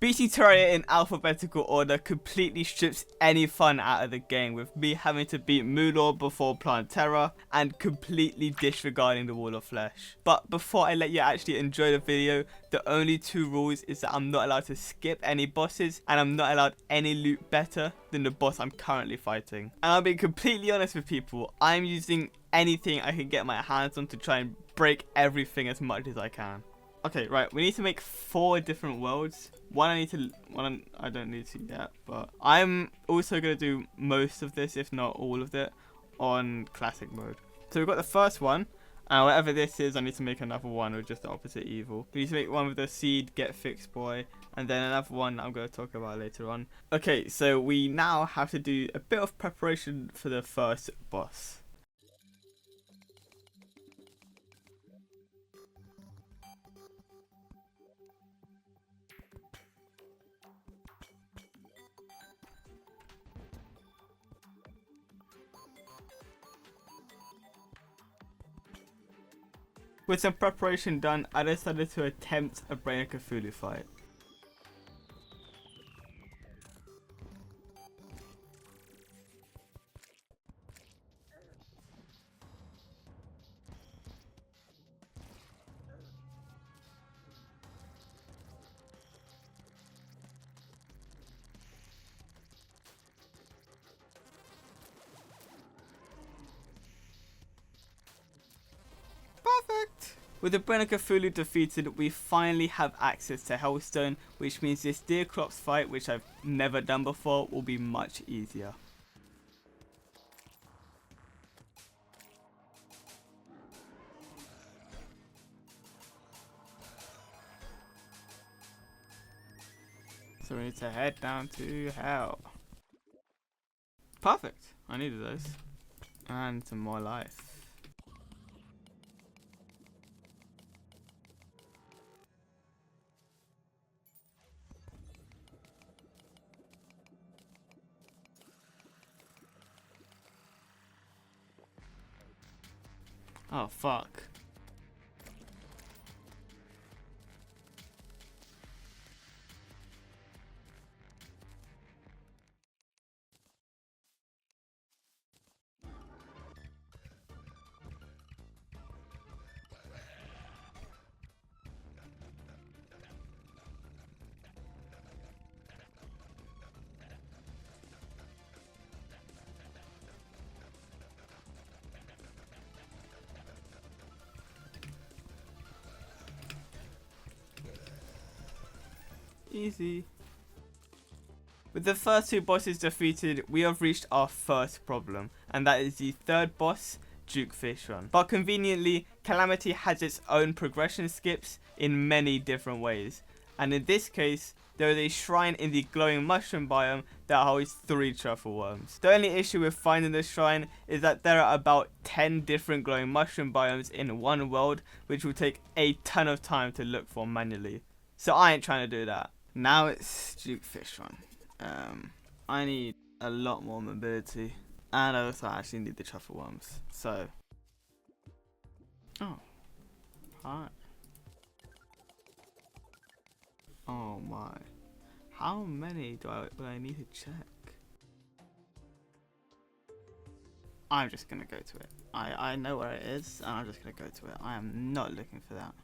Beating Terraria in alphabetical order completely strips any fun out of the game, with me having to beat Mulor before Plantera and completely disregarding the Wall of Flesh. But before I let you actually enjoy the video, the only two rules is that I'm not allowed to skip any bosses and I'm not allowed any loot better than the boss I'm currently fighting. And I'll be completely honest with people, I'm using anything I can get my hands on to try and break everything as much as I can. Okay, right, we need to make 4 different worlds. One I don't need to yet, but I'm also going to do most of this, if not all of it, on classic mode. So we've got the first one, and whatever this is, I need to make another one with just the opposite evil. We need to make one with the seed, get fixed boy, and then another one I'm going to talk about later on. Okay, so we now have to do a bit of preparation for the first boss. With some preparation done, I decided to attempt a Brain of Cthulhu fight. Perfect! With the Brain of Cthulhu defeated, we finally have access to Hellstone, which means this Deerclops fight, which I've never done before, will be much easier. So we need to head down to hell. Perfect! I needed those. And some more life. Oh fuck. Easy. With the first 2 bosses defeated, we have reached our first problem, and that is the third boss, Duke Fishron. But conveniently, Calamity has its own progression skips in many different ways, and in this case, there is a shrine in the glowing mushroom biome that holds 3 truffle worms. The only issue with finding the shrine is that there are about 10 different glowing mushroom biomes in one world, which will take a ton of time to look for manually. So I ain't trying to do that. Now it's Duke Fishron. I need a lot more mobility, and I also actually need the truffle worms. So, oh, hi. Oh my, how many do I need to check? I'm just gonna go to it. I know where it is, and I'm just gonna go to it. I am not looking for that.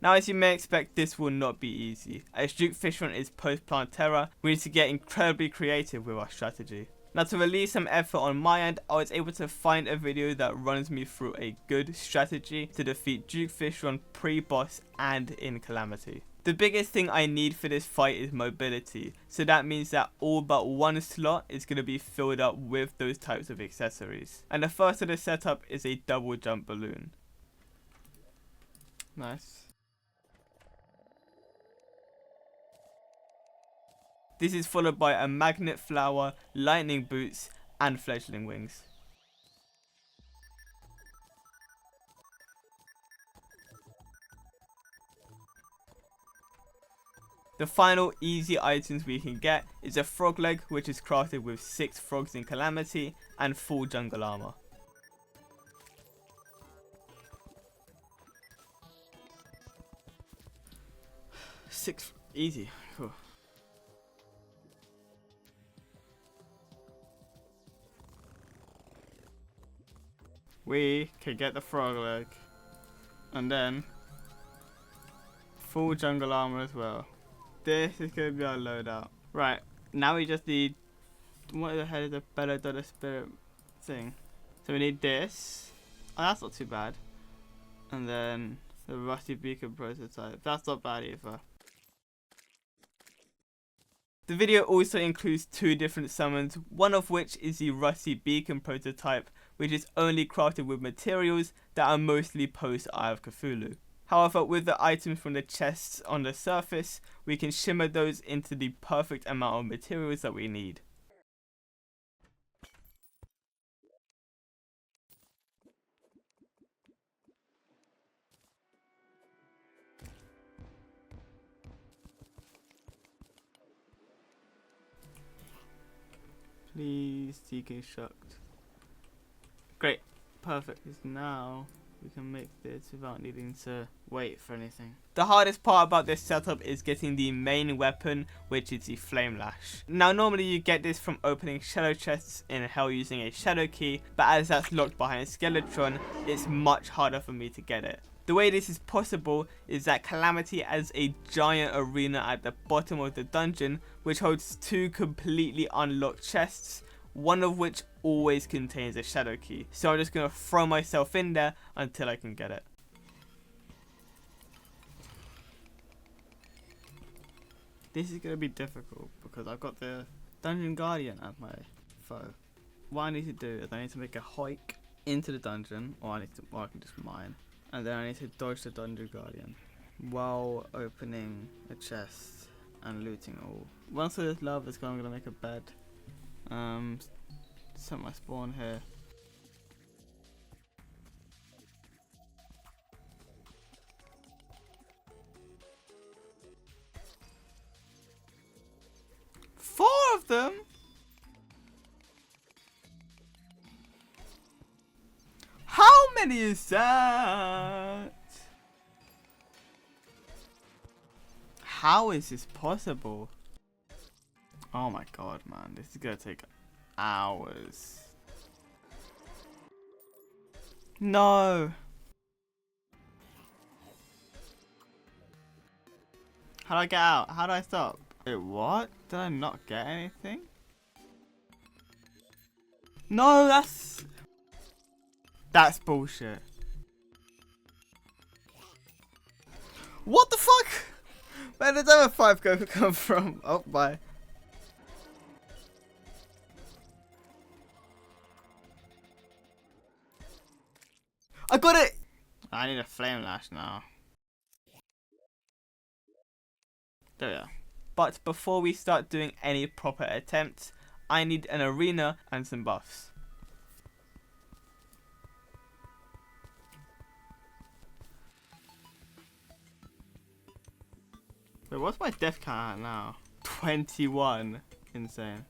Now, as you may expect, this will not be easy. As Duke Fishron is post-Plantera, we need to get incredibly creative with our strategy. Now, to release some effort on my end, I was able to find a video that runs me through a good strategy to defeat Duke Fishron pre-boss and in Calamity. The biggest thing I need for this fight is mobility, so that means that all but one slot is going to be filled up with those types of accessories. And the first of the setup is a double jump balloon. Nice. This is followed by a magnet flower, lightning boots, and fledgling wings. The final easy items we can get is a frog leg, which is crafted with 6 frogs in Calamity and full jungle armor. 6 easy. Cool. We can get the frog leg. And then full jungle armor as well. This is going to be our loadout. Right, now we just need... What the hell is a Belladonna Spirit thing? So we need this. Oh, that's not too bad. And then the Rusty Beacon prototype. That's not bad either. The video also includes 2 different summons, one of which is the Rusty Beacon prototype, which is only crafted with materials that are mostly post Eye of Cthulhu. However, with the items from the chests on the surface, we can shimmer those into the perfect amount of materials that we need. Please deconstruct. Great. Perfect. Because now we can make this without needing to wait for anything. The hardest part about this setup is getting the main weapon, which is the Flame Lash. Now normally you get this from opening shadow chests in hell using a shadow key, but as that's locked behind Skeletron, it's much harder for me to get it. The way this is possible is that Calamity has a giant arena at the bottom of the dungeon, which holds 2 completely unlocked chests, one of which always contains a shadow key. So I'm just going to throw myself in there until I can get it. This is going to be difficult because I've got the Dungeon Guardian as my foe. What I need to do is I need to make a hike into the dungeon, or I can just mine. And then I need to dodge the Dungeon Guardian while opening a chest and looting all. Once all this lava's gone, I'm going to make a bed. Set my spawn here. Four of them? How many is that? How is this possible? Oh my god, man. This is gonna take hours. No. How do I get out? How do I stop? Wait, what? Did I not get anything? No, that's bullshit. What the fuck? Where did that 5 go come from? Oh, bye. I got it! I need a Flame Lash now. There we are. But before we start doing any proper attempts, I need an arena and some buffs. Wait, what's my death count at now? 21. Insane.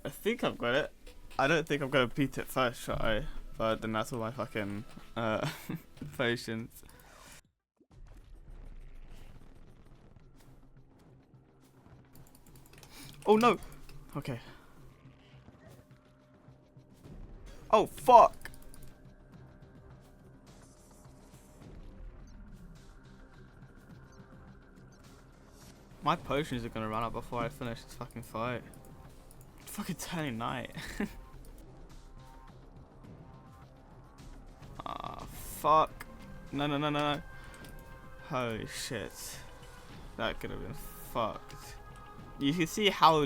I think I've got it. I don't think I'm gonna beat it first try, but then that's all my fucking potions. Oh no! Okay. Oh fuck! My potions are gonna run out before I finish this fucking fight. It's fucking turning night. Ah, fuck. No, no, no, no, no. Holy shit. That could have been fucked. You can see how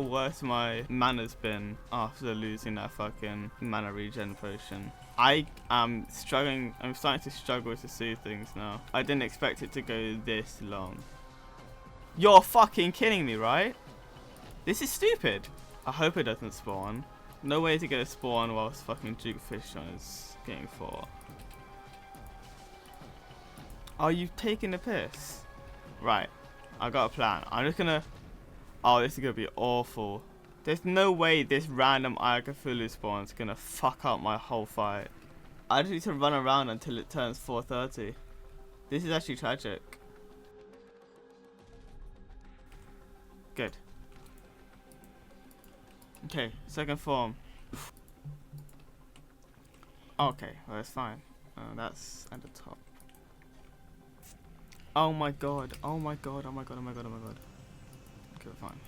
worse my mana's been after losing that fucking mana regen potion. I am struggling. I'm starting to struggle to see things now. I didn't expect it to go this long. You're fucking kidding me, right? This is stupid. I hope it doesn't spawn. No way to get a spawn whilst fucking Duke Fishon is getting 4. Are you taking the piss? Right. I got a plan. I'm just gonna... Oh, this is gonna be awful. There's no way this random Iacafulu spawn's gonna fuck up my whole fight. I just need to run around until it turns 4:30. This is actually tragic. Good. Okay, second form. Okay, well it's fine. That's at the top. Oh my god, oh my god, oh my god, oh my god, oh my god. Okay, fine.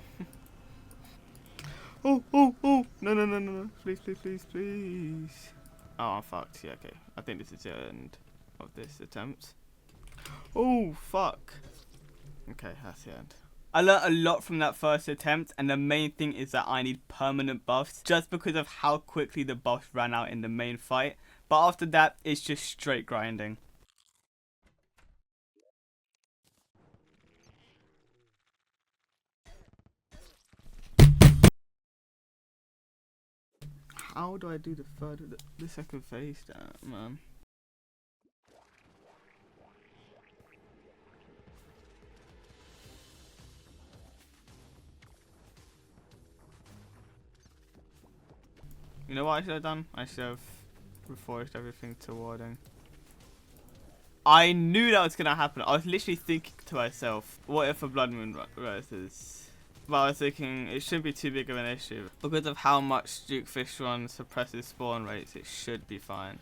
Oh, no, no, no, no, no, please, please, please, please. Oh, I'm fucked, yeah, okay. I think this is the end of this attempt. Oh, fuck. Okay, that's the end. I learned a lot from that first attempt, and the main thing is that I need permanent buffs just because of how quickly the buffs ran out in the main fight. But after that, it's just straight grinding. How do I do the second phase down, man? You know what I should have done? I should have reforged everything to warding. I knew that was going to happen. I was literally thinking to myself, what if a Blood Moon rises? But I was thinking it shouldn't be too big of an issue. Because of how much Duke Fish Run suppresses spawn rates, it should be fine.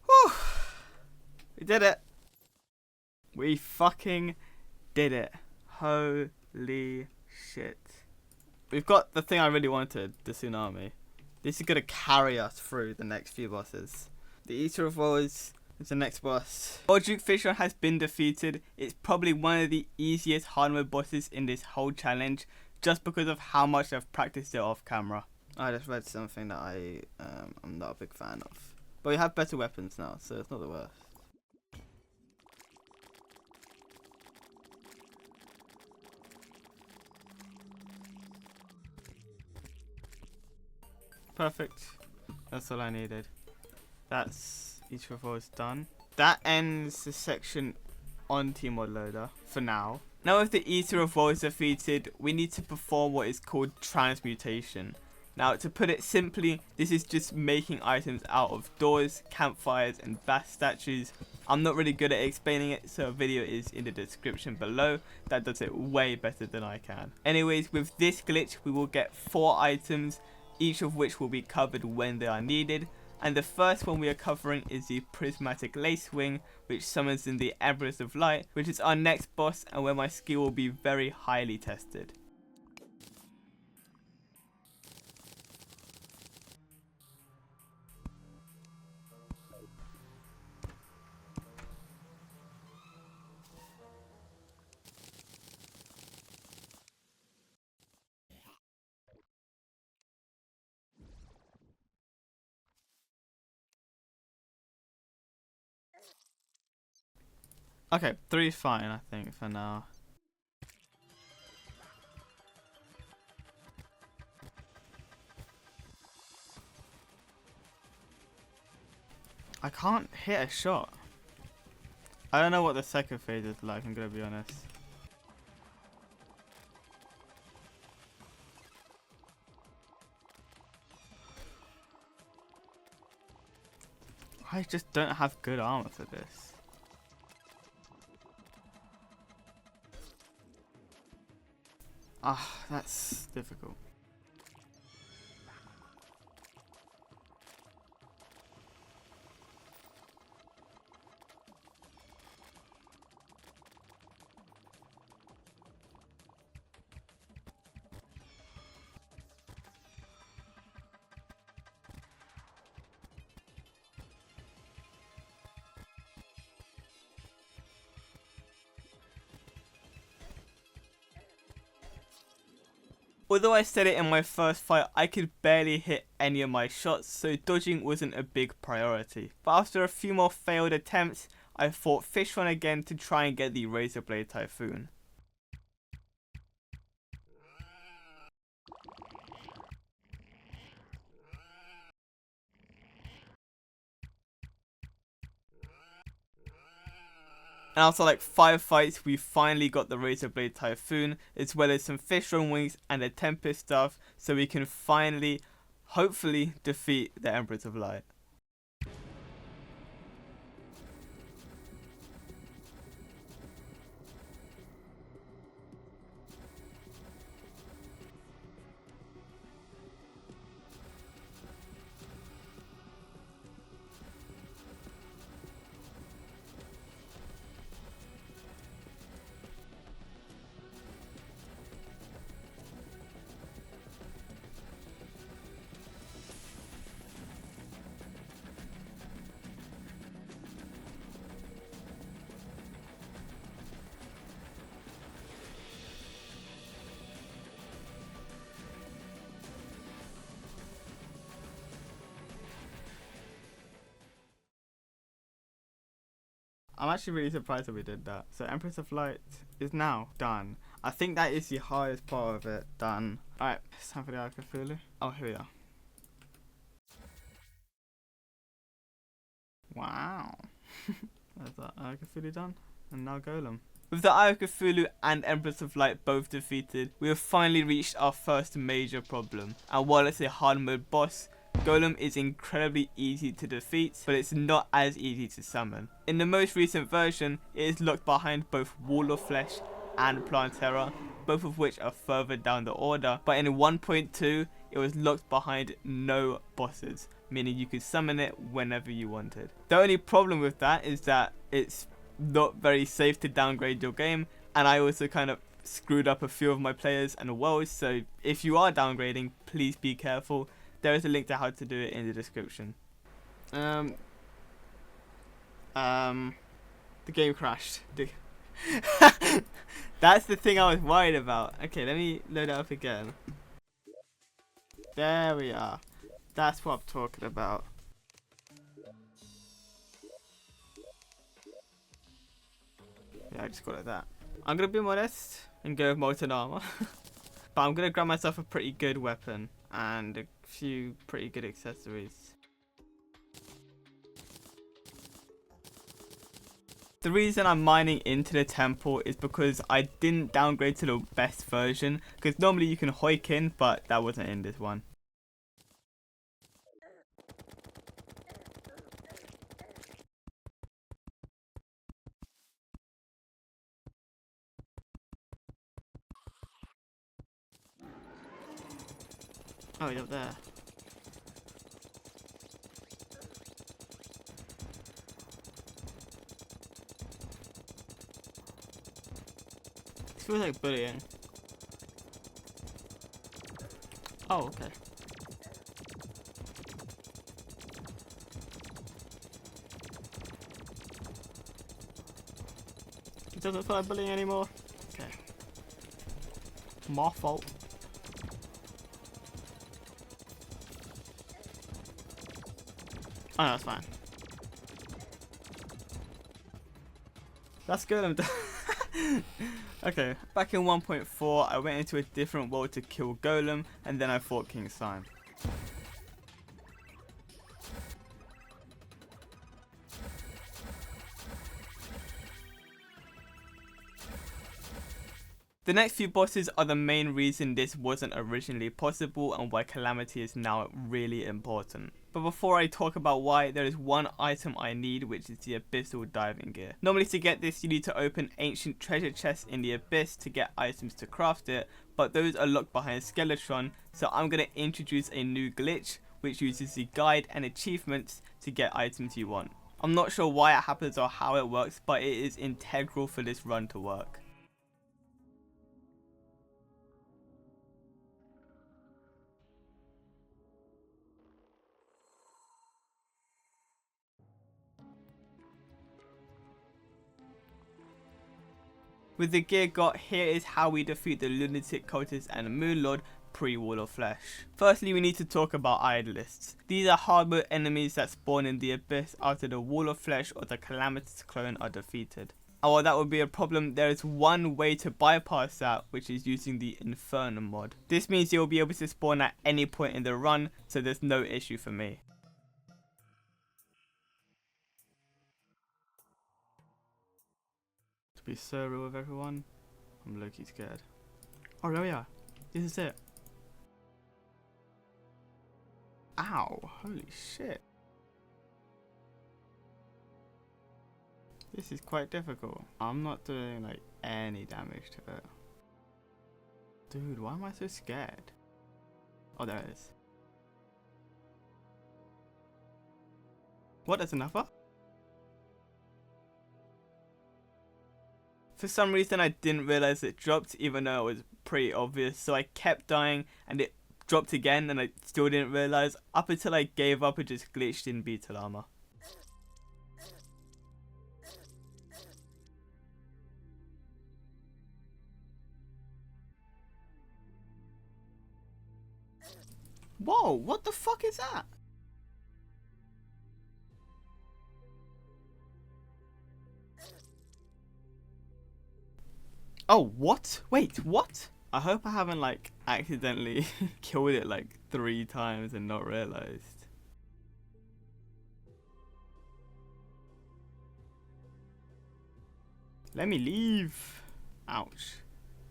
Whew. We did it. We fucking did it. Holy shit. We've got the thing I really wanted, the tsunami. This is going to carry us through the next few bosses. The Eater of Woes is the next boss. While Duke Fisher has been defeated, it's probably one of the easiest hard mode bosses in this whole challenge, just because of how much I've practiced it off camera. I just read something that I'm not a big fan of. But we have better weapons now, so it's not the worst. Perfect. That's all I needed. That's each of us done. That ends the section on Team Loader for now. Now with the Eater of Woes defeated, we need to perform what is called transmutation. Now to put it simply, this is just making items out of doors, campfires and bass statues. I'm not really good at explaining it, so a video is in the description below that does it way better than I can. Anyways, with this glitch we will get 4 items, each of which will be covered when they are needed. And the first one we are covering is the Prismatic Lace Wing, which summons in the Embers of Light, which is our next boss and where my skill will be very highly tested. Okay, 3 is fine I think for now. I can't hit a shot. I don't know what the second phase is like, I'm gonna be honest. I just don't have good armor for this. Ah, that's difficult. Although I said it in my first fight, I could barely hit any of my shots, so dodging wasn't a big priority. But after a few more failed attempts, I fought Fishron again to try and get the Razor Blade Typhoon. And after like 5 fights, we finally got the Razor Blade Typhoon, as well as some Fishron wings and a Tempest stuff, so we can finally, hopefully, defeat the Empress of Light. I'm actually really surprised that we did that. So Empress of Light is now done. I think that is the hardest part of it done. Alright, it's time for the Eye of Cthulhu. Oh, here we are. Wow. There's that Eye of Cthulhu done. And now Golem. With the Eye of Cthulhu and Empress of Light both defeated, we have finally reached our first major problem. And while it's a hard mode boss, Golem is incredibly easy to defeat, but it's not as easy to summon. In the most recent version, it is locked behind both Wall of Flesh and Plantera, both of which are further down the order, but in 1.2 it was locked behind no bosses, meaning you could summon it whenever you wanted. The only problem with that is that it's not very safe to downgrade your game, and I also kind of screwed up a few of my players and worlds, so if you are downgrading, please be careful. There is a link to how to do it in the description. The game crashed. That's the thing I was worried about. Okay, let me load it up again. There we are. That's what I'm talking about. Yeah, I just got it like that. I'm gonna be modest and go with molten armor. But I'm gonna grab myself a pretty good weapon and a few pretty good accessories. The reason I'm mining into the temple is because I didn't downgrade to the best version, because normally you can hoik in, but that wasn't in this one. Oh, you're up there. This feels like bullying. Oh, okay. It doesn't feel like bullying anymore. Okay. My fault. Oh no, that's fine. That's good, I'm done. Okay, back in 1.4, I went into a different world to kill Golem, and then I fought King Slime. The next few bosses are the main reason this wasn't originally possible and why Calamity is now really important. But before I talk about why, there is one item I need, which is the Abyssal Diving Gear. Normally to get this you need to open ancient treasure chests in the Abyss to get items to craft it, but those are locked behind Skeletron, so I'm going to introduce a new glitch which uses the guide and achievements to get items you want. I'm not sure why it happens or how it works, but it is integral for this run to work. With the gear got, here is how we defeat the Lunatic Cultist and Moonlord pre-Wall of Flesh. Firstly, we need to talk about Idolists. These are hard mode enemies that spawn in the Abyss after the Wall of Flesh or the Calamitous clone are defeated. And while that would be a problem, there is one way to bypass that, which is using the Inferno mod. This means you'll be able to spawn at any point in the run, so there's no issue for me. To be so real with everyone, I'm low-key scared. Oh, there we are. This is it. Ow, holy shit. This is quite difficult. I'm not doing like any damage to it. Dude, why am I so scared? Oh, there it is. What, there's another? For some reason I didn't realize it dropped, even though it was pretty obvious, so I kept dying and it dropped again and I still didn't realize. Up until I gave up, it just glitched in Beetle armor. Whoa, what the fuck is that? Oh, what? Wait, what? I hope I haven't like accidentally killed it like 3 times and not realized. Let me leave. Ouch.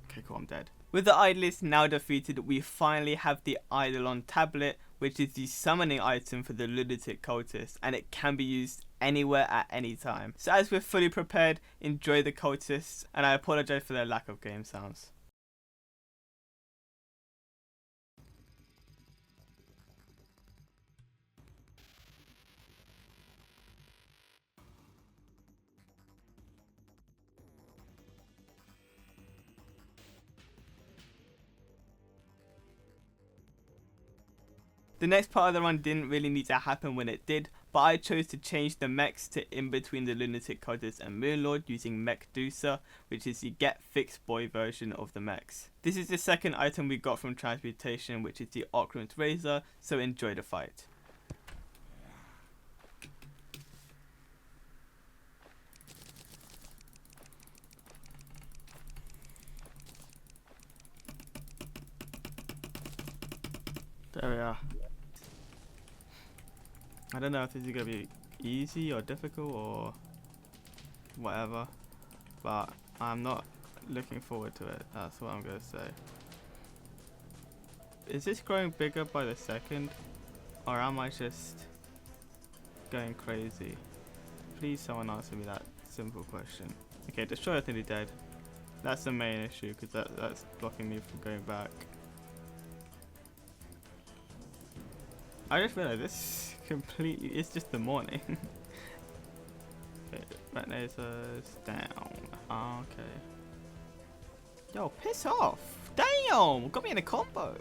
Okay, cool, I'm dead. With the Idolist now defeated, we finally have the Eidolon tablet, which is the summoning item for the lunatic cultist, and it can be used anywhere at any time. So as we're fully prepared, enjoy the cultists, and I apologize for their lack of game sounds. The next part of the run didn't really need to happen when it did, but I chose to change the mechs to in between the Lunatic Cultist and Moonlord using Mechdusa, which is the Get Fixed Boy version of the mechs. This is the second item we got from Transmutation, which is the Opulent Razor, so enjoy the fight. There we are. I don't know if this is going to be easy or difficult or whatever, but I'm not looking forward to it, that's what I'm going to say. Is this growing bigger by the second, or am I just going crazy? Please someone answer me that simple question. Okay, destroy everything dead. That's the main issue, because that's blocking me from going back. I just realized this completely, it's just the morning. Okay, rat lasers down. Okay. Yo, piss off. Damn, got me in a combo.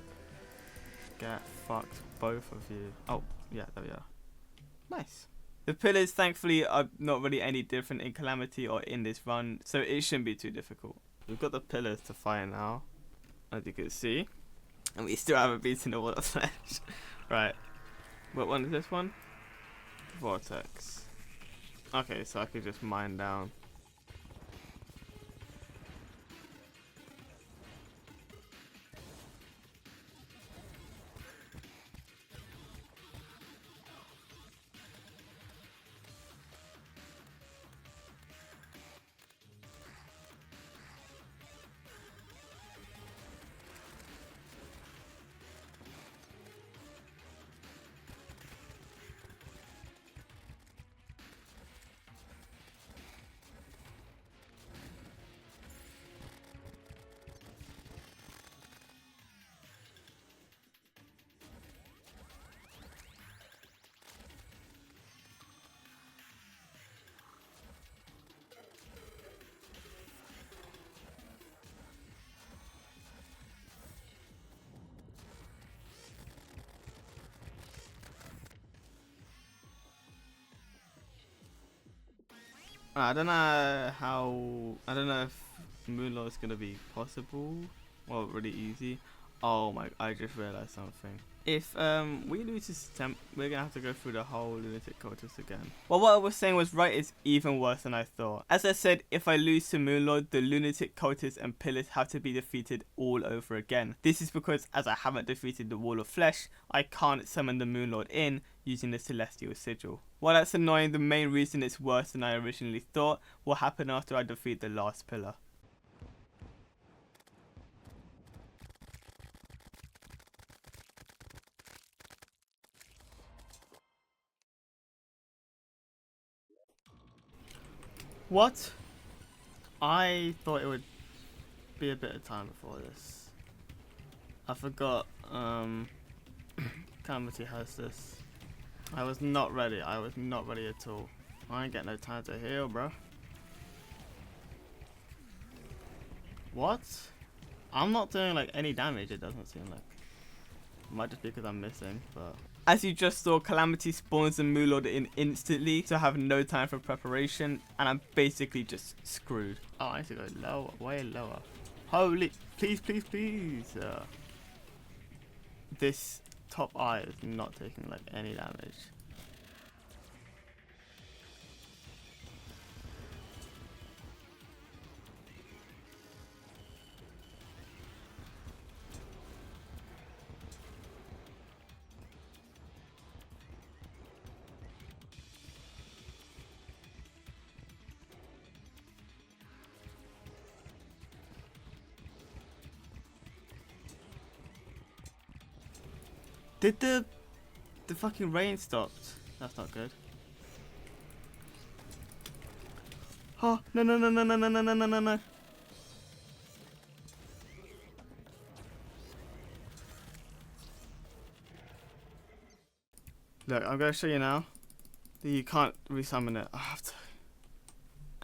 Get fucked, both of you. Oh, yeah, there we are. Nice. The pillars, thankfully, are not really any different in Calamity or in this run, so it shouldn't be too difficult. We've got the pillars to fight now, as you can see. And we still haven't beaten the Wall of Flesh. Right. What one is this one? Vortex. Okay, so I could just mine down. I don't know if Moonlord is gonna be possible or really easy. Oh my, I just realized something. If we lose this attempt, we're gonna have to go through the whole lunatic cultist again. Well, what I was saying was right, it's even worse than I thought. As I said, if I lose to Moonlord, the lunatic cultists and pillars have to be defeated all over again. This is because as I haven't defeated the wall of flesh, I can't summon the Moonlord in using the celestial sigil. While that's annoying, the main reason it's worse than I originally thought will happen after I defeat the last pillar. What? I thought it would be a bit of time before this. I forgot Calamity has this. I was not ready. I was not ready at all. I ain't got no time to heal, bro. What? I'm not doing like any damage, it doesn't seem like. It might just be because I'm missing, but... As you just saw, Calamity spawns the Moonlord in instantly, so I have no time for preparation, and I'm basically just screwed. Oh, I need to go lower, way lower. Holy, please, please, please. This top eye is not taking like any damage. Did the fucking rain stopped? That's not good. Oh, no, no, no, no, no, no, no, no, no, no, no. Look, I'm gonna show you now that you can't resummon it. I have to.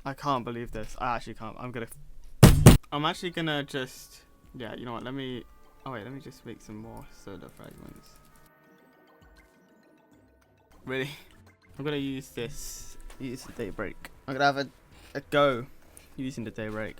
I can't believe this. I actually can't. I'm actually gonna just. Yeah, you know what? Let me. Oh wait, let me just make some more soda fragments. Really? I'm gonna use this. Use the daybreak. I'm gonna have a go using the daybreak.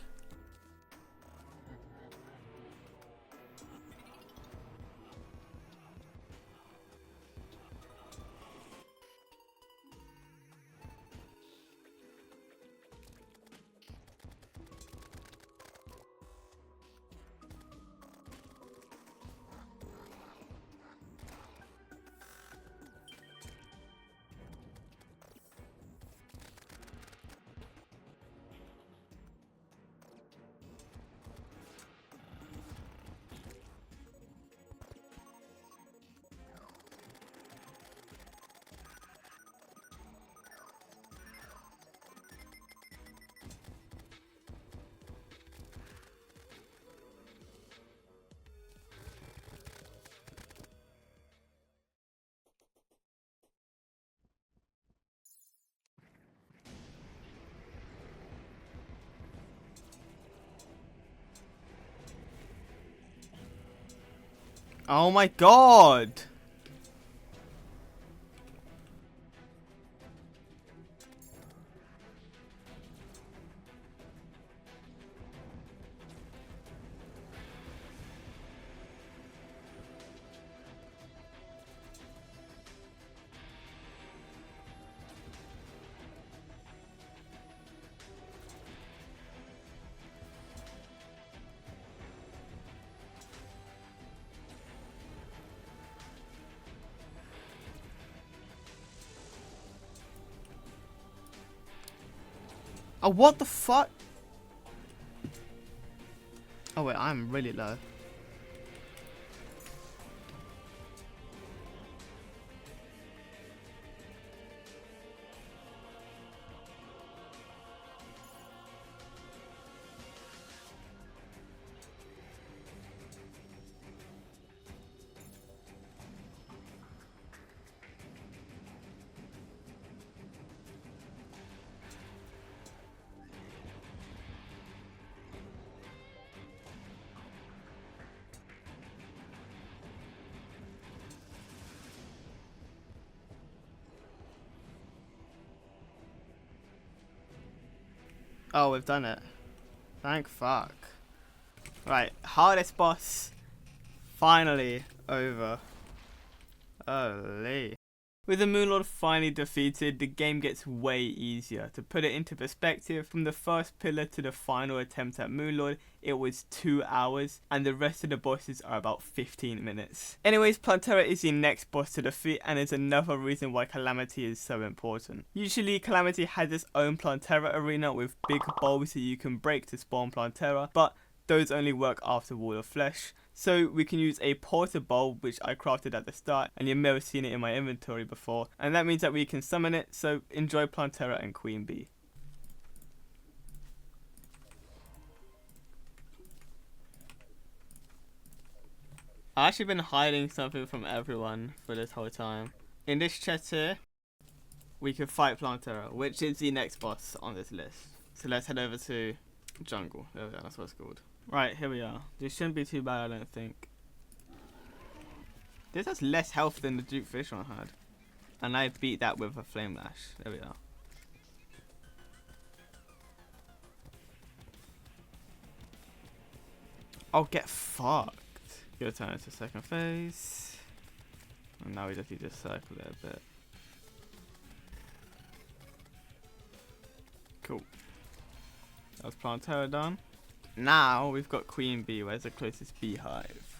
Oh my god! Oh, what the fuck? Oh wait, I'm really low. Oh, we've done it. Thank fuck. Right, hardest boss finally over. Holy. With the Moonlord finally defeated, the game gets way easier. To put it into perspective, from the first pillar to the final attempt at Moonlord, it was 2 hours, and the rest of the bosses are about 15 minutes. Anyways, Plantera is the next boss to defeat, and is another reason why Calamity is so important. Usually, Calamity has its own Plantera arena with big bulbs that you can break to spawn Plantera, but those only work after Wall of Flesh. So we can use a portal bulb, which I crafted at the start, and you may have seen it in my inventory before, and that means that we can summon it. So enjoy Plantera and Queen Bee. I've actually been hiding something from everyone for this whole time. In this chest here, we can fight Plantera, which is the next boss on this list. So let's head over to Jungle. There we go, that's what it's called. Right, here we are. This shouldn't be too bad, I don't think. This has less health than the Duke Fish one had. And I beat that with a Flame Lash. There we are. Oh, get fucked. Gonna turn into second phase. And now we just need to circle it a bit. Cool. That was Plantera done. Now we've got Queen Bee. Where's the closest beehive?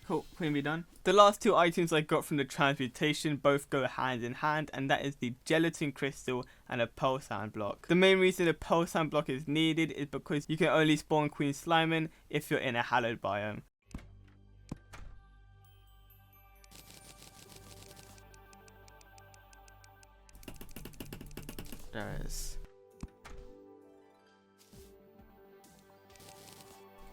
Cool, Queen Bee done. The last two items I got from the transmutation both go hand in hand, and that is the gelatin crystal and a pearl sand block. The main reason the pearl sand block is needed is because you can only spawn Queen Slimen if you're in a hallowed biome. There it is.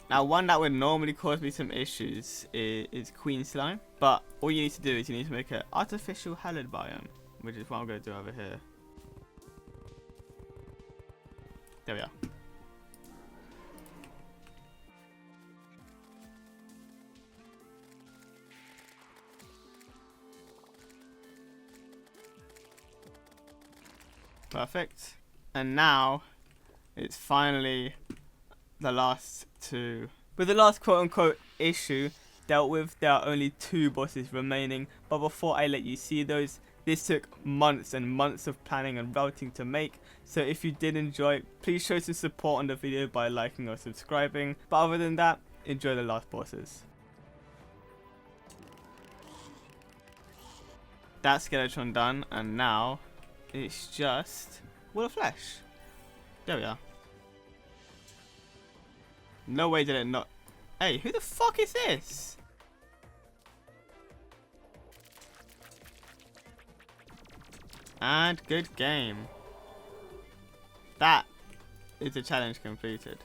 Now, one that would normally cause me some issues is Queen Slime, but all you need to do is you need to make an artificial hallowed biome, which is what I'm going to do over here. There we are. Perfect. And now it's finally the last two. With the last quote unquote issue dealt with, there are only 2 bosses remaining, but before I let you see those, this took months and months of planning and routing to make, so if you did enjoy, please show some support on the video by liking or subscribing, but other than that, enjoy the last bosses. That's Skeletron done, and now it's just Wall of Flesh. There we are. No way did it not. Hey, who the fuck is this? And good game. That is the challenge completed.